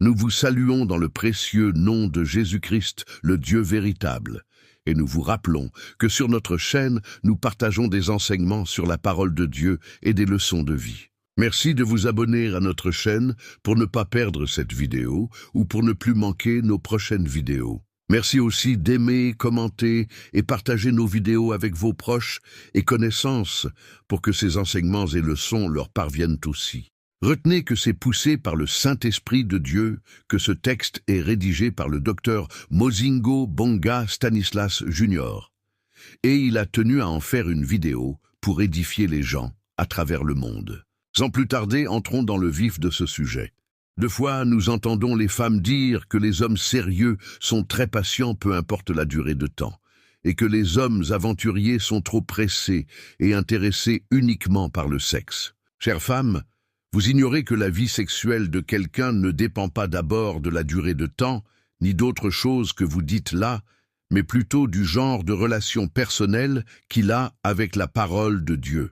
Nous vous saluons dans le précieux nom de Jésus-Christ, le Dieu véritable. Et nous vous rappelons que sur notre chaîne, nous partageons des enseignements sur la parole de Dieu et des leçons de vie. Merci de vous abonner à notre chaîne pour ne pas perdre cette vidéo ou pour ne plus manquer nos prochaines vidéos. Merci aussi d'aimer, commenter et partager nos vidéos avec vos proches et connaissances pour que ces enseignements et leçons leur parviennent aussi. Retenez que c'est poussé par le Saint-Esprit de Dieu que ce texte est rédigé par le docteur Mozingo Bonga Stanislas Jr. Et il a tenu à en faire une vidéo pour édifier les gens à travers le monde. Sans plus tarder, entrons dans le vif de ce sujet. Deux fois, nous entendons les femmes dire que les hommes sérieux sont très patients peu importe la durée de temps, et que les hommes aventuriers sont trop pressés et intéressés uniquement par le sexe. Chères femmes, vous ignorez que la vie sexuelle de quelqu'un ne dépend pas d'abord de la durée de temps, ni d'autre chose que vous dites là, mais plutôt du genre de relation personnelle qu'il a avec la parole de Dieu,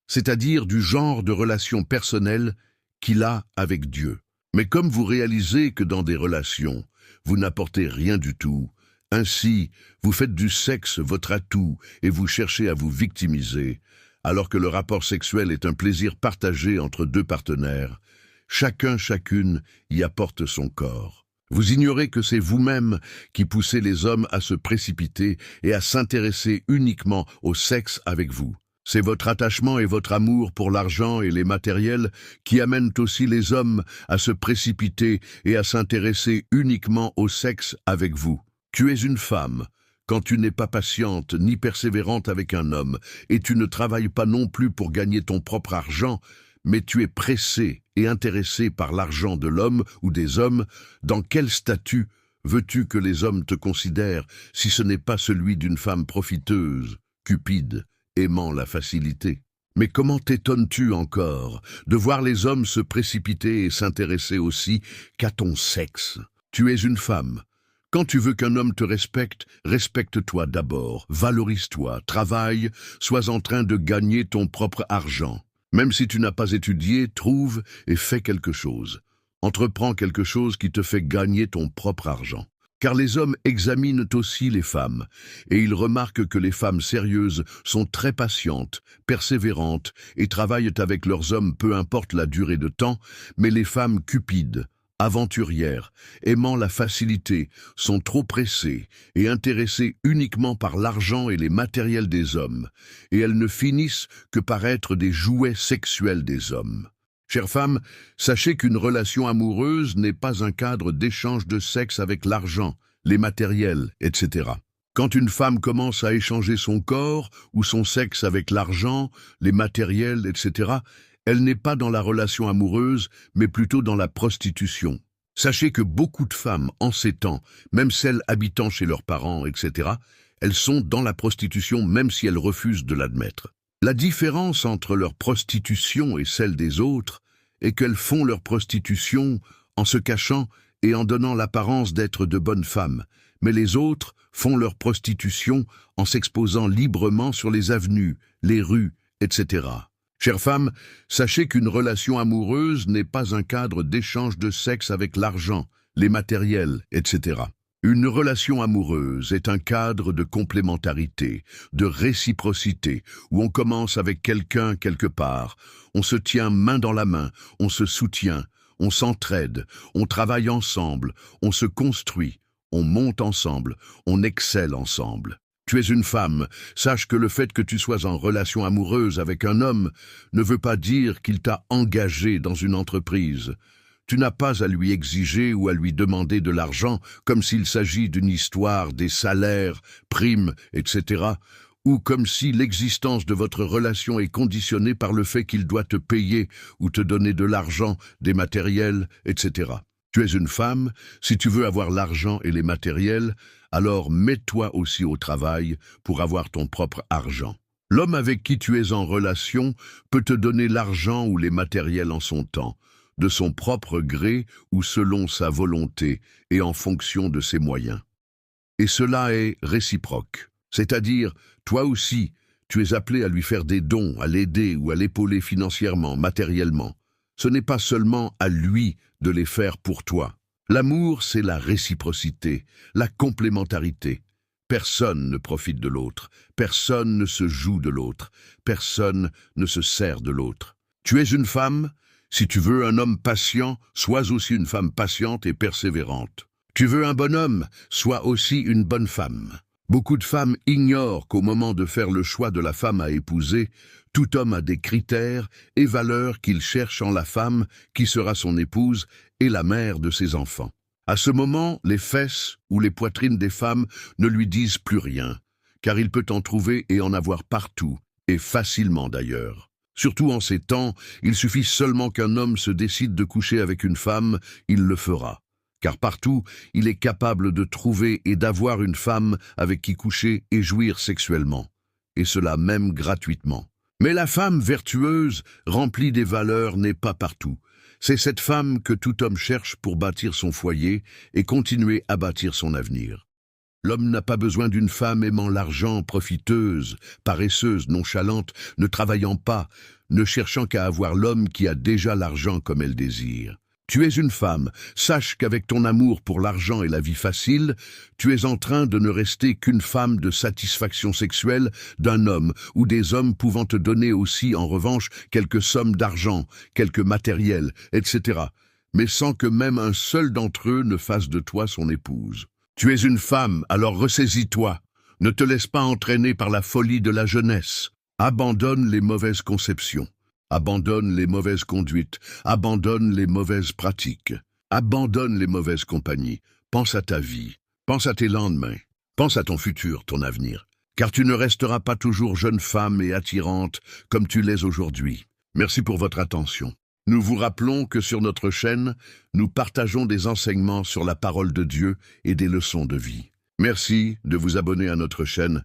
c'est-à-dire du genre de relation personnelle qu'il a avec Dieu. Mais comme vous réalisez que dans des relations, vous n'apportez rien du tout, ainsi vous faites du sexe votre atout et vous cherchez à vous victimiser, alors que le rapport sexuel est un plaisir partagé entre deux partenaires, chacune y apporte son corps. Vous ignorez que c'est vous-même qui poussez les hommes à se précipiter et à s'intéresser uniquement au sexe avec vous. C'est votre attachement et votre amour pour l'argent et les matériels qui amènent aussi les hommes à se précipiter et à s'intéresser uniquement au sexe avec vous. Tu es une femme. Quand tu n'es pas patiente ni persévérante avec un homme, et tu ne travailles pas non plus pour gagner ton propre argent, mais tu es pressé et intéressé par l'argent de l'homme ou des hommes, dans quel statut veux-tu que les hommes te considèrent si ce n'est pas celui d'une femme profiteuse, cupide, aimant la facilité? Mais comment t'étonnes-tu encore de voir les hommes se précipiter et s'intéresser aussi qu'à ton sexe? Tu es une femme. Quand tu veux qu'un homme te respecte, respecte-toi d'abord, valorise-toi, travaille, sois en train de gagner ton propre argent. Même si tu n'as pas étudié, trouve et fais quelque chose. Entreprends quelque chose qui te fait gagner ton propre argent. Car les hommes examinent aussi les femmes, et ils remarquent que les femmes sérieuses sont très patientes, persévérantes, et travaillent avec leurs hommes peu importe la durée de temps, mais les femmes cupides, aventurières, aimant la facilité, sont trop pressées et intéressées uniquement par l'argent et les matériels des hommes, et elles ne finissent que par être des jouets sexuels des hommes. Chères femmes, sachez qu'une relation amoureuse n'est pas un cadre d'échange de sexe avec l'argent, les matériels, etc. Quand une femme commence à échanger son corps ou son sexe avec l'argent, les matériels, etc., elle n'est pas dans la relation amoureuse, mais plutôt dans la prostitution. Sachez que beaucoup de femmes, en ces temps, même celles habitant chez leurs parents, etc., elles sont dans la prostitution même si elles refusent de l'admettre. La différence entre leur prostitution et celle des autres est qu'elles font leur prostitution en se cachant et en donnant l'apparence d'être de bonnes femmes, mais les autres font leur prostitution en s'exposant librement sur les avenues, les rues, etc. Chères femmes, sachez qu'une relation amoureuse n'est pas un cadre d'échange de sexe avec l'argent, les matériels, etc. Une relation amoureuse est un cadre de complémentarité, de réciprocité, où on commence avec quelqu'un quelque part, on se tient main dans la main, on se soutient, on s'entraide, on travaille ensemble, on se construit, on monte ensemble, on excelle ensemble. Tu es une femme, sache que le fait que tu sois en relation amoureuse avec un homme ne veut pas dire qu'il t'a engagé dans une entreprise. Tu n'as pas à lui exiger ou à lui demander de l'argent comme s'il s'agit d'une histoire des salaires, primes, etc., ou comme si l'existence de votre relation est conditionnée par le fait qu'il doit te payer ou te donner de l'argent, des matériels, etc. Tu es une femme, si tu veux avoir l'argent et les matériels, alors mets-toi aussi au travail pour avoir ton propre argent. L'homme avec qui tu es en relation peut te donner l'argent ou les matériels en son temps, de son propre gré ou selon sa volonté et en fonction de ses moyens. Et cela est réciproque, c'est-à-dire, toi aussi, tu es appelé à lui faire des dons, à l'aider ou à l'épauler financièrement, matériellement. Ce n'est pas seulement à lui de les faire pour toi. L'amour, c'est la réciprocité, la complémentarité. Personne ne profite de l'autre, personne ne se joue de l'autre, personne ne se sert de l'autre. Tu es une femme? Si tu veux un homme patient, sois aussi une femme patiente et persévérante. Tu veux un bon homme? Sois aussi une bonne femme. Beaucoup de femmes ignorent qu'au moment de faire le choix de la femme à épouser, tout homme a des critères et valeurs qu'il cherche en la femme qui sera son épouse et la mère de ses enfants. À ce moment, les fesses ou les poitrines des femmes ne lui disent plus rien, car il peut en trouver et en avoir partout, et facilement d'ailleurs. Surtout en ces temps, il suffit seulement qu'un homme se décide de coucher avec une femme, il le fera. Car partout, il est capable de trouver et d'avoir une femme avec qui coucher et jouir sexuellement, et cela même gratuitement. Mais la femme vertueuse, remplie des valeurs, n'est pas partout. C'est cette femme que tout homme cherche pour bâtir son foyer et continuer à bâtir son avenir. L'homme n'a pas besoin d'une femme aimant l'argent, profiteuse, paresseuse, nonchalante, ne travaillant pas, ne cherchant qu'à avoir l'homme qui a déjà l'argent comme elle désire. Tu es une femme, sache qu'avec ton amour pour l'argent et la vie facile, tu es en train de ne rester qu'une femme de satisfaction sexuelle d'un homme ou des hommes pouvant te donner aussi en revanche quelques sommes d'argent, quelques matériels, etc., mais sans que même un seul d'entre eux ne fasse de toi son épouse. Tu es une femme, alors ressaisis-toi. Ne te laisse pas entraîner par la folie de la jeunesse. Abandonne les mauvaises conceptions. Abandonne les mauvaises conduites, abandonne les mauvaises pratiques, abandonne les mauvaises compagnies. Pense à ta vie, pense à tes lendemains, pense à ton futur, ton avenir. Car tu ne resteras pas toujours jeune femme et attirante comme tu l'es aujourd'hui. Merci pour votre attention. Nous vous rappelons que sur notre chaîne, nous partageons des enseignements sur la parole de Dieu et des leçons de vie. Merci de vous abonner à notre chaîne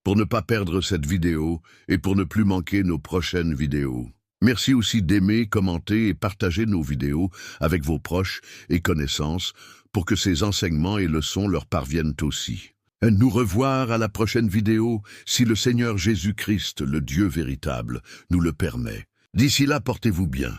pour ne pas perdre cette vidéo et pour ne plus manquer nos prochaines vidéos. Merci aussi d'aimer, commenter et partager nos vidéos avec vos proches et connaissances pour que ces enseignements et leçons leur parviennent aussi. Nous revoir à la prochaine vidéo si le Seigneur Jésus-Christ, le Dieu véritable, nous le permet. D'ici là, portez-vous bien.